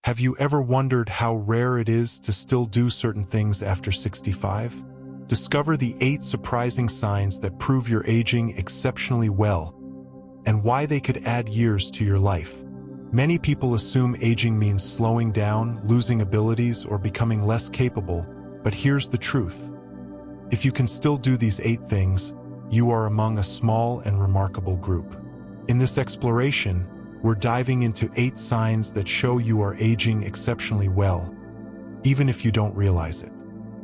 Have you ever wondered how rare it is to still do certain things after 65? Discover the 8 surprising signs that prove you're aging exceptionally well and why they could add years to your life. Many people assume aging means slowing down, losing abilities, or becoming less capable, but here's the truth. If you can still do these 8 things, you are among a small and remarkable group. In this exploration, we're diving into 8 signs that show you are aging exceptionally well, even if you don't realize it.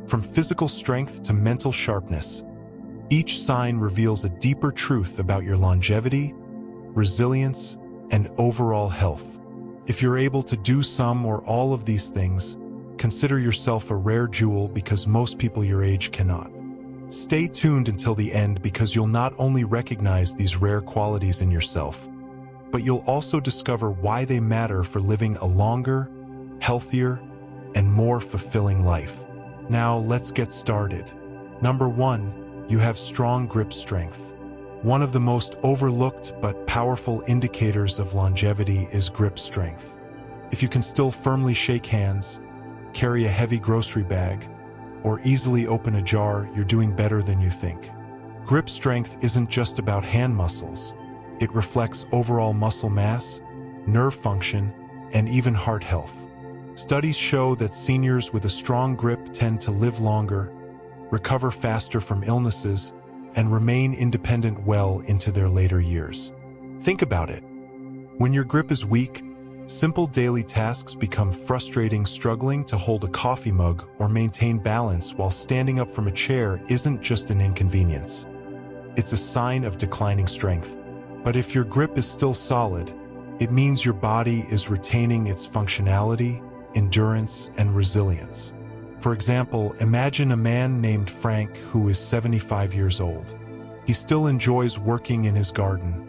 From physical strength to mental sharpness, each sign reveals a deeper truth about your longevity, resilience, and overall health. If you're able to do some or all of these things, consider yourself a rare jewel because most people your age cannot. Stay tuned until the end because you'll not only recognize these rare qualities in yourself, but you'll also discover why they matter for living a longer, healthier, and more fulfilling life. Now let's get started. Number 1, you have strong grip strength. One of the most overlooked but powerful indicators of longevity is grip strength. If you can still firmly shake hands, carry a heavy grocery bag, or easily open a jar, you're doing better than you think. Grip strength isn't just about hand muscles. It reflects overall muscle mass, nerve function, and even heart health. Studies show that seniors with a strong grip tend to live longer, recover faster from illnesses, and remain independent well into their later years. Think about it. When your grip is weak, simple daily tasks become frustrating. Struggling to hold a coffee mug or maintain balance while standing up from a chair isn't just an inconvenience. It's a sign of declining strength. But if your grip is still solid, it means your body is retaining its functionality, endurance, and resilience. For example, imagine a man named Frank who is 75 years old. He still enjoys working in his garden,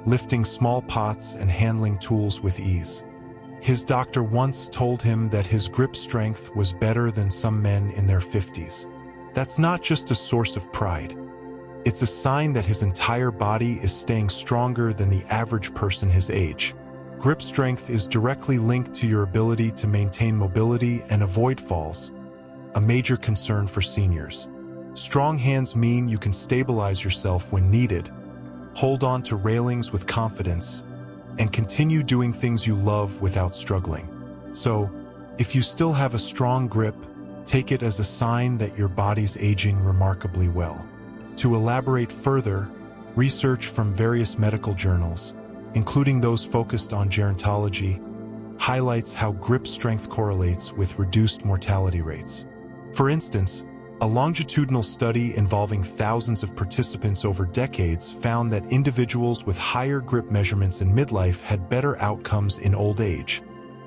lifting small pots and handling tools with ease. His doctor once told him that his grip strength was better than some men in their 50s. That's not just a source of pride. It's a sign that his entire body is staying stronger than the average person his age. Grip strength is directly linked to your ability to maintain mobility and avoid falls, a major concern for seniors. Strong hands mean you can stabilize yourself when needed, hold on to railings with confidence, and continue doing things you love without struggling. So, if you still have a strong grip, take it as a sign that your body's aging remarkably well. To elaborate further, research from various medical journals, including those focused on gerontology, highlights how grip strength correlates with reduced mortality rates. For instance, a longitudinal study involving thousands of participants over decades found that individuals with higher grip measurements in midlife had better outcomes in old age,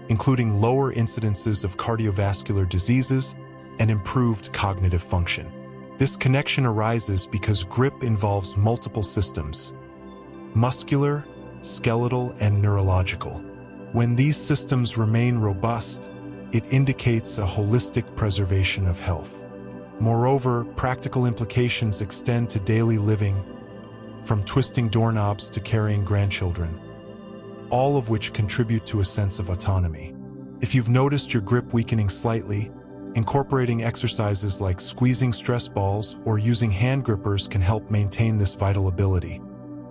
including lower incidences of cardiovascular diseases and improved cognitive function. This connection arises because grip involves multiple systems: muscular, skeletal, and neurological. When these systems remain robust, it indicates a holistic preservation of health. Moreover, practical implications extend to daily living, from twisting doorknobs to carrying grandchildren, all of which contribute to a sense of autonomy. If you've noticed your grip weakening slightly, incorporating exercises like squeezing stress balls or using hand grippers can help maintain this vital ability,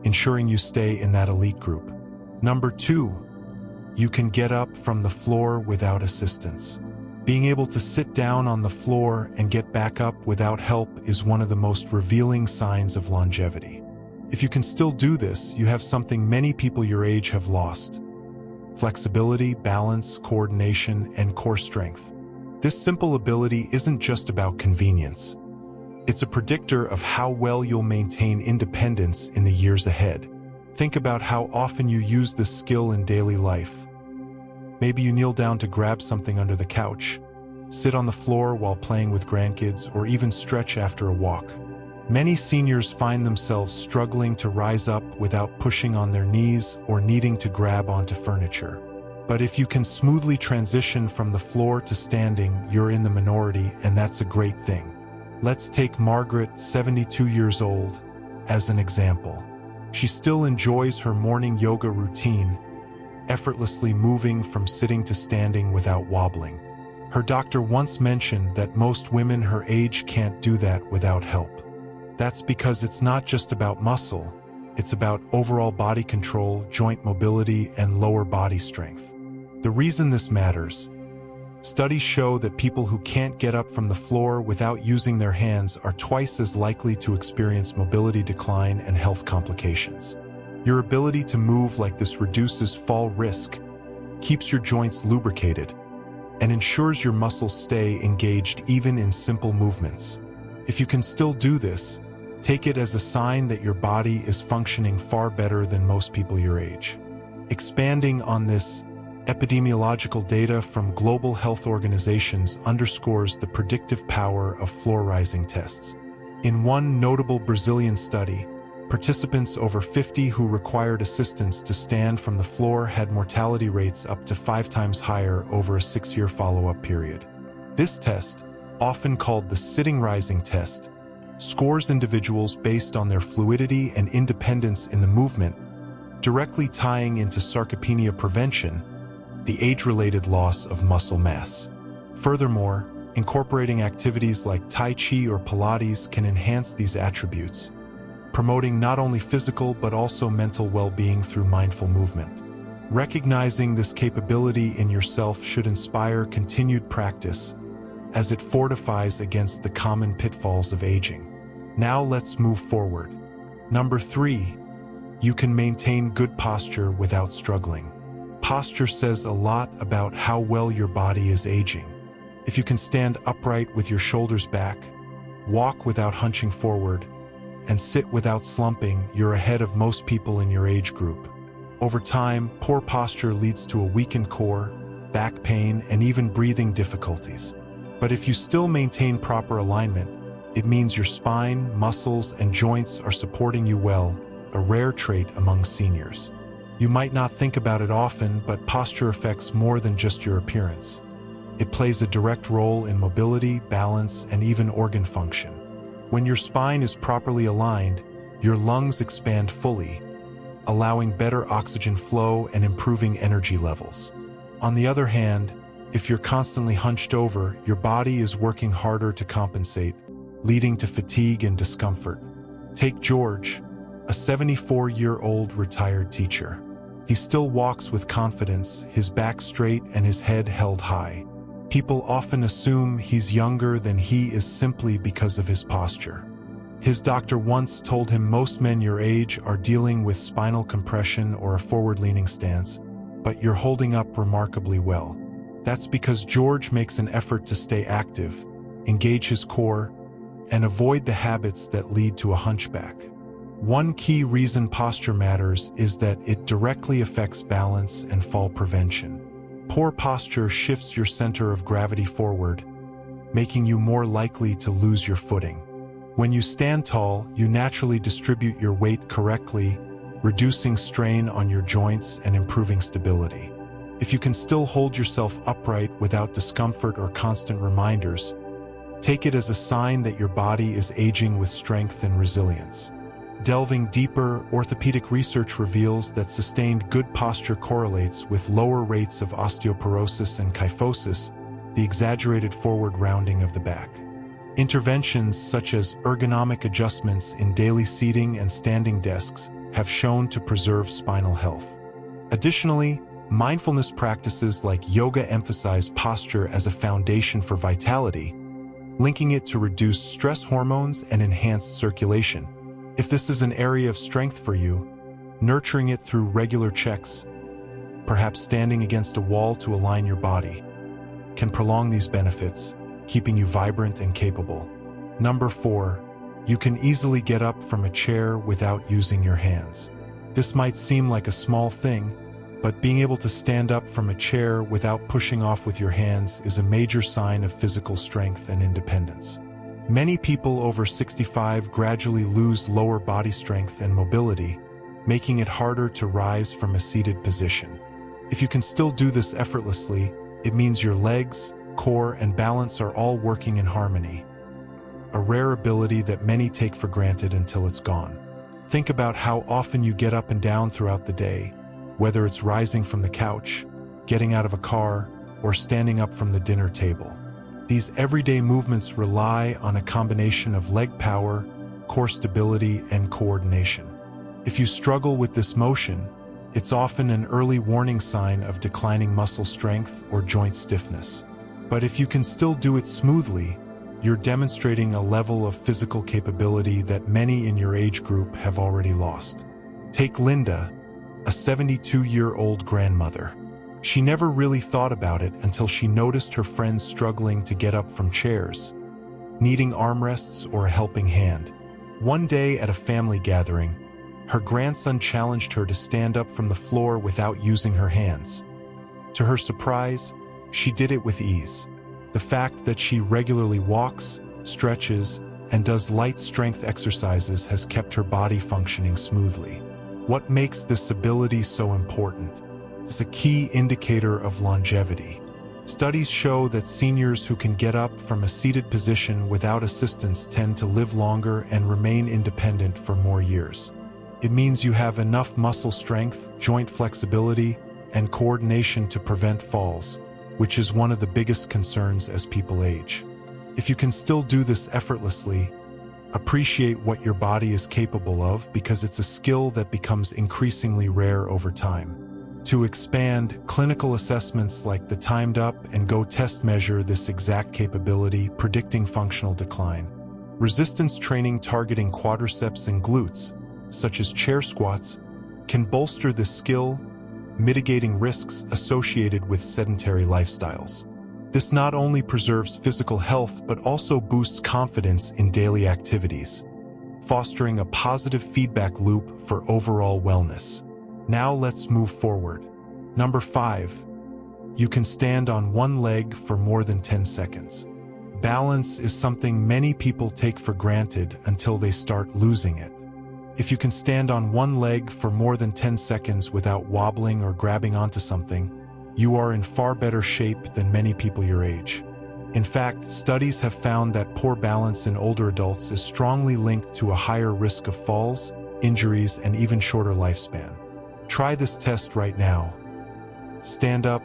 ensuring you stay in that elite group. Number 2, you can get up from the floor without assistance. Being able to sit down on the floor and get back up without help is one of the most revealing signs of longevity. If you can still do this, you have something many people your age have lost: flexibility, balance, coordination, and core strength. This simple ability isn't just about convenience. It's a predictor of how well you'll maintain independence in the years ahead. Think about how often you use this skill in daily life. Maybe you kneel down to grab something under the couch, sit on the floor while playing with grandkids, or even stretch after a walk. Many seniors find themselves struggling to rise up without pushing on their knees or needing to grab onto furniture. But if you can smoothly transition from the floor to standing, you're in the minority, and that's a great thing. Let's take Margaret, 72 years old, as an example. She still enjoys her morning yoga routine, effortlessly moving from sitting to standing without wobbling. Her doctor once mentioned that most women her age can't do that without help. That's because it's not just about muscle, it's about overall body control, joint mobility, and lower body strength. The reason this matters: studies show that people who can't get up from the floor without using their hands are twice as likely to experience mobility decline and health complications. Your ability to move like this reduces fall risk, keeps your joints lubricated, and ensures your muscles stay engaged even in simple movements. If you can still do this, take it as a sign that your body is functioning far better than most people your age. Expanding on this, epidemiological data from global health organizations underscores the predictive power of floor-rising tests. In one notable Brazilian study, participants over 50 who required assistance to stand from the floor had mortality rates up to 5 times higher over a 6-year follow-up period. This test, often called the sitting-rising test, scores individuals based on their fluidity and independence in the movement, directly tying into sarcopenia prevention, the age-related loss of muscle mass. Furthermore, incorporating activities like Tai Chi or Pilates can enhance these attributes, promoting not only physical but also mental well-being through mindful movement. Recognizing this capability in yourself should inspire continued practice, as it fortifies against the common pitfalls of aging. Now let's move forward. Number 3, you can maintain good posture without struggling. Posture says a lot about how well your body is aging. If you can stand upright with your shoulders back, walk without hunching forward, and sit without slumping, you're ahead of most people in your age group. Over time, poor posture leads to a weakened core, back pain, and even breathing difficulties. But if you still maintain proper alignment, it means your spine, muscles, and joints are supporting you well, a rare trait among seniors. You might not think about it often, but posture affects more than just your appearance. It plays a direct role in mobility, balance, and even organ function. When your spine is properly aligned, your lungs expand fully, allowing better oxygen flow and improving energy levels. On the other hand, if you're constantly hunched over, your body is working harder to compensate, leading to fatigue and discomfort. Take George, a 74-year-old retired teacher. He still walks with confidence, his back straight and his head held high. People often assume he's younger than he is simply because of his posture. His doctor once told him most men your age are dealing with spinal compression or a forward-leaning stance, but you're holding up remarkably well. That's because George makes an effort to stay active, engage his core, and avoid the habits that lead to a hunchback. One key reason posture matters is that it directly affects balance and fall prevention. Poor posture shifts your center of gravity forward, making you more likely to lose your footing. When you stand tall, you naturally distribute your weight correctly, reducing strain on your joints and improving stability. If you can still hold yourself upright without discomfort or constant reminders, take it as a sign that your body is aging with strength and resilience. Delving deeper, orthopedic research reveals that sustained good posture correlates with lower rates of osteoporosis and kyphosis, the exaggerated forward rounding of the back. Interventions such as ergonomic adjustments in daily seating and standing desks have shown to preserve spinal health. Additionally, mindfulness practices like yoga emphasize posture as a foundation for vitality, linking it to reduce stress hormones and enhanced circulation. If this is an area of strength for you, nurturing it through regular checks, perhaps standing against a wall to align your body, can prolong these benefits, keeping you vibrant and capable. Number 4, you can easily get up from a chair without using your hands. This might seem like a small thing, but being able to stand up from a chair without pushing off with your hands is a major sign of physical strength and independence. Many people over 65 gradually lose lower body strength and mobility, making it harder to rise from a seated position. If you can still do this effortlessly, it means your legs, core, and balance are all working in harmony, a rare ability that many take for granted until it's gone. Think about how often you get up and down throughout the day, whether it's rising from the couch, getting out of a car, or standing up from the dinner table. These everyday movements rely on a combination of leg power, core stability, and coordination. If you struggle with this motion, it's often an early warning sign of declining muscle strength or joint stiffness. But if you can still do it smoothly, you're demonstrating a level of physical capability that many in your age group have already lost. Take Linda, a 72-year-old grandmother. She never really thought about it until she noticed her friends struggling to get up from chairs, needing armrests or a helping hand. One day at a family gathering, her grandson challenged her to stand up from the floor without using her hands. To her surprise, she did it with ease. The fact that she regularly walks, stretches, and does light strength exercises has kept her body functioning smoothly. What makes this ability so important? It's a key indicator of longevity. Studies show that seniors who can get up from a seated position without assistance tend to live longer and remain independent for more years. It means you have enough muscle strength, joint flexibility, and coordination to prevent falls, which is one of the biggest concerns as people age. If you can still do this effortlessly, appreciate what your body is capable of, because it's a skill that becomes increasingly rare over time. To expand, clinical assessments like the Timed Up and Go test measure this exact capability, predicting functional decline. Resistance training targeting quadriceps and glutes, such as chair squats, can bolster this skill, mitigating risks associated with sedentary lifestyles. This not only preserves physical health but also boosts confidence in daily activities, fostering a positive feedback loop for overall wellness. Now let's move forward. Number 5. You can stand on one leg for more than 10 seconds. Balance is something many people take for granted until they start losing it. If you can stand on one leg for more than 10 seconds without wobbling or grabbing onto something, you are in far better shape than many people your age. In fact, studies have found that poor balance in older adults is strongly linked to a higher risk of falls, injuries, and even shorter lifespan. Try this test right now. Stand up,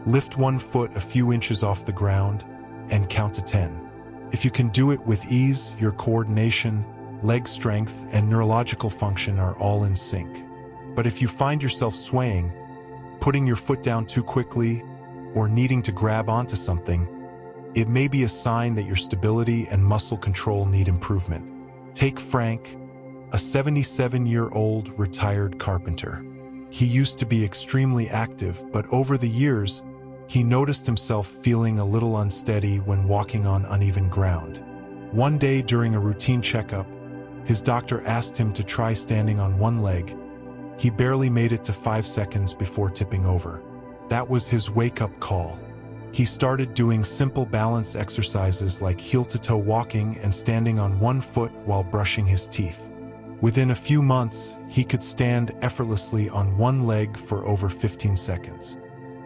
lift one foot a few inches off the ground, and count to 10. If you can do it with ease, your coordination, leg strength, and neurological function are all in sync. But if you find yourself swaying, putting your foot down too quickly, or needing to grab onto something, it may be a sign that your stability and muscle control need improvement. Take Frank, a 77-year-old retired carpenter. He used to be extremely active, but over the years, he noticed himself feeling a little unsteady when walking on uneven ground. One day during a routine checkup, his doctor asked him to try standing on one leg. He barely made it to 5 seconds before tipping over. That was his wake-up call. He started doing simple balance exercises like heel-to-toe walking and standing on one foot while brushing his teeth. Within a few months, he could stand effortlessly on one leg for over 15 seconds.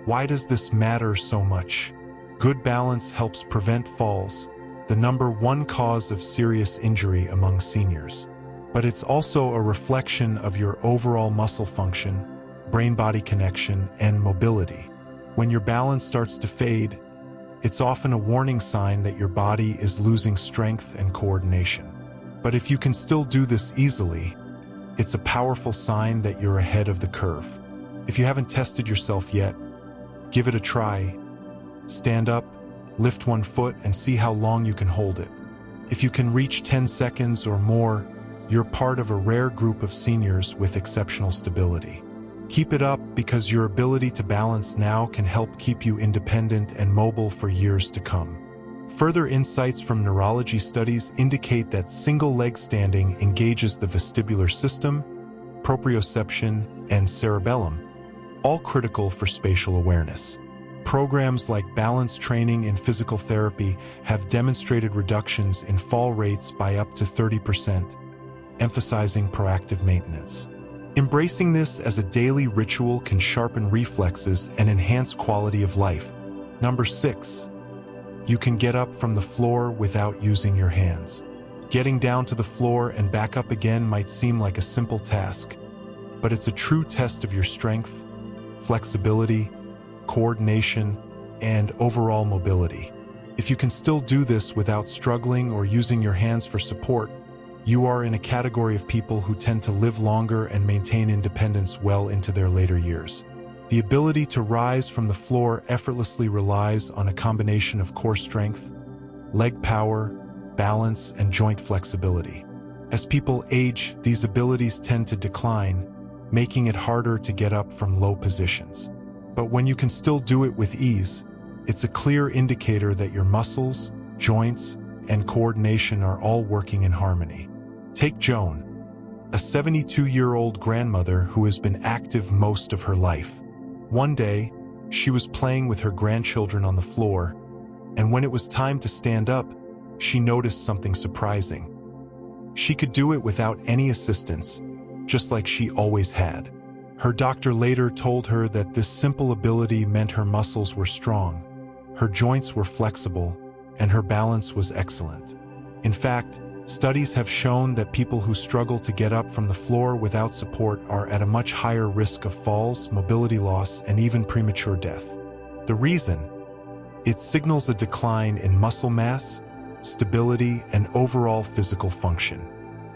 Why does this matter so much? Good balance helps prevent falls, the #1 cause of serious injury among seniors. But it's also a reflection of your overall muscle function, brain-body connection, and mobility. When your balance starts to fade, it's often a warning sign that your body is losing strength and coordination. But if you can still do this easily, it's a powerful sign that you're ahead of the curve. If you haven't tested yourself yet, give it a try. Stand up, lift one foot, and see how long you can hold it. If you can reach 10 seconds or more, you're part of a rare group of seniors with exceptional stability. Keep it up, because your ability to balance now can help keep you independent and mobile for years to come. Further insights from neurology studies indicate that single leg standing engages the vestibular system, proprioception, and cerebellum, all critical for spatial awareness. Programs like balance training in physical therapy have demonstrated reductions in fall rates by up to 30%, emphasizing proactive maintenance. Embracing this as a daily ritual can sharpen reflexes and enhance quality of life. Number 6. You can get up from the floor without using your hands. Getting down to the floor and back up again might seem like a simple task, but it's a true test of your strength, flexibility, coordination, and overall mobility. If you can still do this without struggling or using your hands for support, you are in a category of people who tend to live longer and maintain independence well into their later years. The ability to rise from the floor effortlessly relies on a combination of core strength, leg power, balance, and joint flexibility. As people age, these abilities tend to decline, making it harder to get up from low positions. But when you can still do it with ease, it's a clear indicator that your muscles, joints, and coordination are all working in harmony. Take Joan, a 72-year-old grandmother who has been active most of her life. One day, she was playing with her grandchildren on the floor, and when it was time to stand up, she noticed something surprising. She could do it without any assistance, just like she always had. Her doctor later told her that this simple ability meant her muscles were strong, her joints were flexible, and her balance was excellent. In fact, studies have shown that people who struggle to get up from the floor without support are at a much higher risk of falls, mobility loss, and even premature death. The reason? It signals a decline in muscle mass, stability, and overall physical function.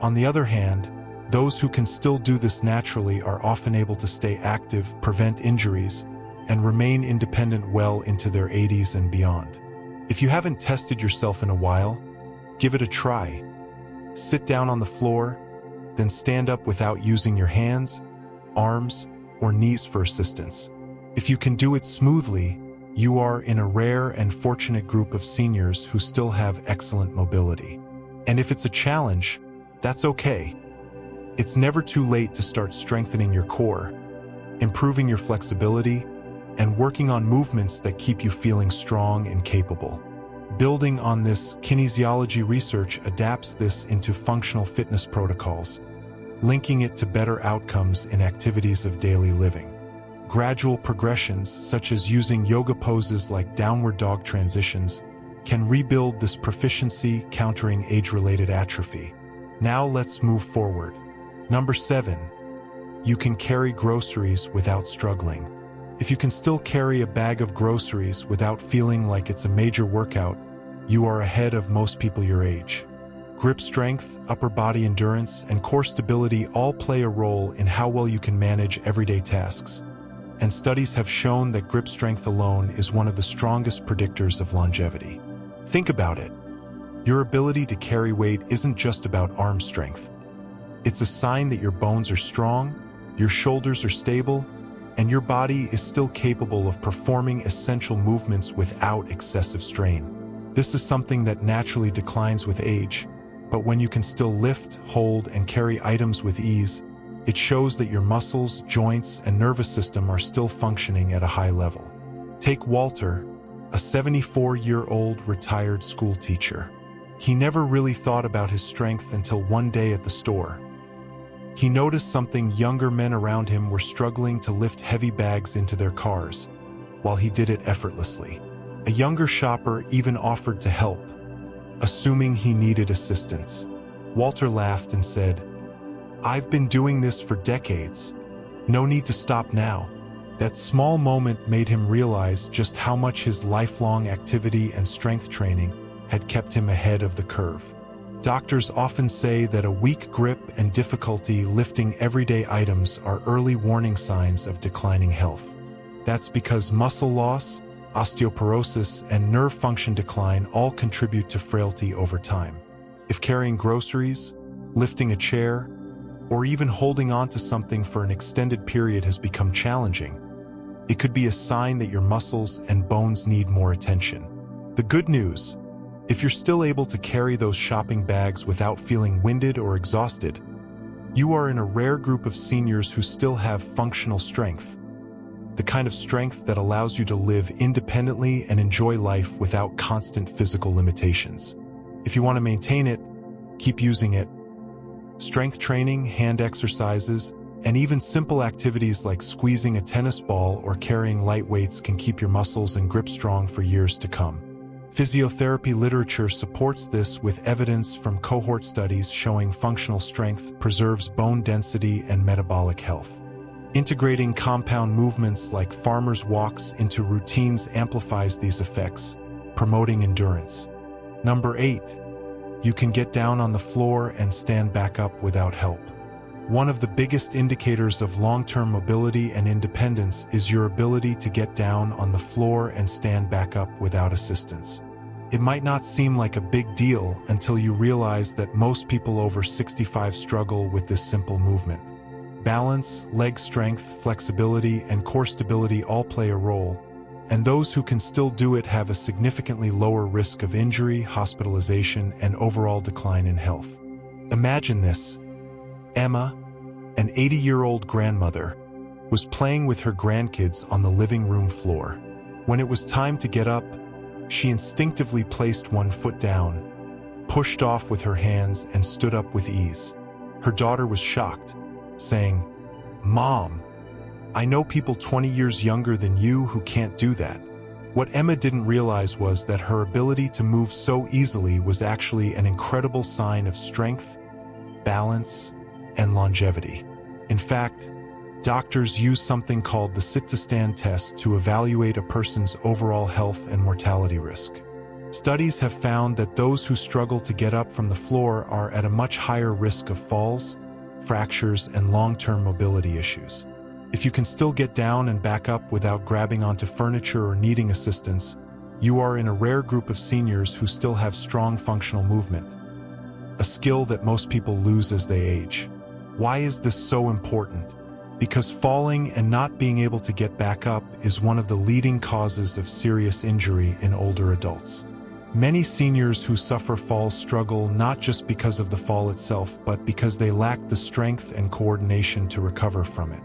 On the other hand, those who can still do this naturally are often able to stay active, prevent injuries, and remain independent well into their 80s and beyond. If you haven't tested yourself in a while, give it a try. Sit down on the floor, then stand up without using your hands, arms, or knees for assistance. If you can do it smoothly, you are in a rare and fortunate group of seniors who still have excellent mobility. And if it's a challenge, that's okay. It's never too late to start strengthening your core, improving your flexibility, and working on movements that keep you feeling strong and capable. Building on this, kinesiology research adapts this into functional fitness protocols, linking it to better outcomes in activities of daily living. Gradual progressions, such as using yoga poses like downward dog transitions, can rebuild this proficiency, countering age-related atrophy. Now let's move forward. Number 7. You can carry groceries without struggling. If you can still carry a bag of groceries without feeling like it's a major workout, you are ahead of most people your age. Grip strength, upper body endurance, and core stability all play a role in how well you can manage everyday tasks. And studies have shown that grip strength alone is one of the strongest predictors of longevity. Think about it. Your ability to carry weight isn't just about arm strength. It's a sign that your bones are strong, your shoulders are stable, and your body is still capable of performing essential movements without excessive strain. This is something that naturally declines with age, but when you can still lift, hold, and carry items with ease, it shows that your muscles, joints, and nervous system are still functioning at a high level. Take Walter, a 74-year-old retired school teacher. He never really thought about his strength until one day at the store. He noticed something: younger men around him were struggling to lift heavy bags into their cars, while he did it effortlessly. A younger shopper even offered to help, assuming he needed assistance. Walter laughed and said, "I've been doing this for decades. No need to stop now." That small moment made him realize just how much his lifelong activity and strength training had kept him ahead of the curve. Doctors often say that a weak grip and difficulty lifting everyday items are early warning signs of declining health. That's because muscle loss, osteoporosis, and nerve function decline all contribute to frailty over time. If carrying groceries, lifting a chair, or even holding on to something for an extended period has become challenging, it could be a sign that your muscles and bones need more attention. The good news: if you're still able to carry those shopping bags without feeling winded or exhausted, you are in a rare group of seniors who still have functional strength, the kind of strength that allows you to live independently and enjoy life without constant physical limitations. If you want to maintain it, keep using it. Strength training, hand exercises, and even simple activities like squeezing a tennis ball or carrying light weights can keep your muscles and grip strong for years to come. Physiotherapy literature supports this with evidence from cohort studies showing functional strength preserves bone density and metabolic health. Integrating compound movements like farmers' walks into routines amplifies these effects, promoting endurance. Number 8. You can get down on the floor and stand back up without help. One of the biggest indicators of long-term mobility and independence is your ability to get down on the floor and stand back up without assistance. It might not seem like a big deal until you realize that most people over 65 struggle with this simple movement. Balance, leg strength, flexibility, and core stability all play a role, and those who can still do it have a significantly lower risk of injury, hospitalization, and overall decline in health. Imagine this. Emma, an 80-year-old grandmother, was playing with her grandkids on the living room floor. When it was time to get up, she instinctively placed one foot down, pushed off with her hands, and stood up with ease. Her daughter was shocked, saying, "Mom, I know people 20 years younger than you who can't do that." What Emma didn't realize was that her ability to move so easily was actually an incredible sign of strength, balance, and longevity. In fact, doctors use something called the sit-to-stand test to evaluate a person's overall health and mortality risk. Studies have found that those who struggle to get up from the floor are at a much higher risk of falls, fractures, and long-term mobility issues. If you can still get down and back up without grabbing onto furniture or needing assistance, you are in a rare group of seniors who still have strong functional movement, a skill that most people lose as they age. Why is this so important? Because falling and not being able to get back up is one of the leading causes of serious injury in older adults. Many seniors who suffer falls struggle not just because of the fall itself, but because they lack the strength and coordination to recover from it.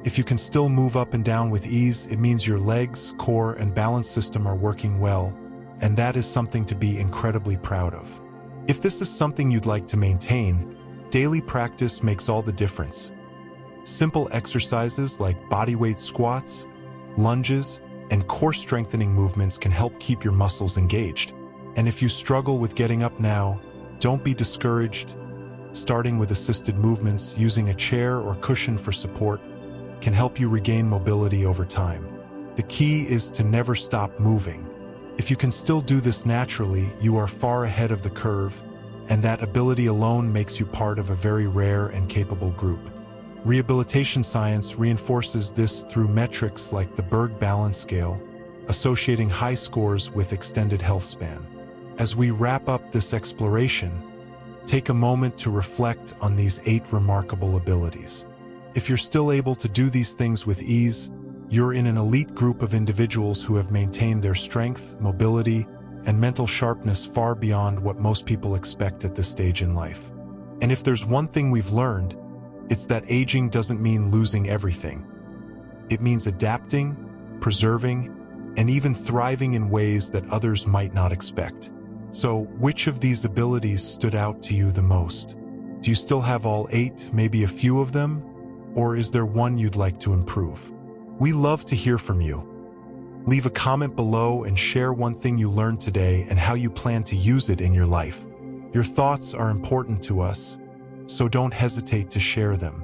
If you can still move up and down with ease, it means your legs, core, and balance system are working well, and that is something to be incredibly proud of. If this is something you'd like to maintain, daily practice makes all the difference. Simple exercises like bodyweight squats, lunges, and core strengthening movements can help keep your muscles engaged. And if you struggle with getting up now, don't be discouraged. Starting with assisted movements, using a chair or cushion for support, can help you regain mobility over time. The key is to never stop moving. If you can still do this naturally, you are far ahead of the curve, and that ability alone makes you part of a very rare and capable group. Rehabilitation science reinforces this through metrics like the Berg Balance Scale, associating high scores with extended health span. As we wrap up this exploration, take a moment to reflect on these 8 remarkable abilities. If you're still able to do these things with ease, you're in an elite group of individuals who have maintained their strength, mobility, and mental sharpness far beyond what most people expect at this stage in life. And if there's one thing we've learned, it's that aging doesn't mean losing everything. It means adapting, preserving, and even thriving in ways that others might not expect. So, which of these abilities stood out to you the most? Do you still have all 8, maybe a few of them? Or is there one you'd like to improve? We love to hear from you. Leave a comment below and share one thing you learned today and how you plan to use it in your life. Your thoughts are important to us, so don't hesitate to share them.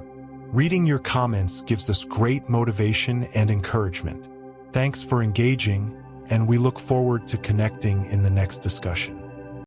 Reading your comments gives us great motivation and encouragement. Thanks for engaging, and we look forward to connecting in the next discussion.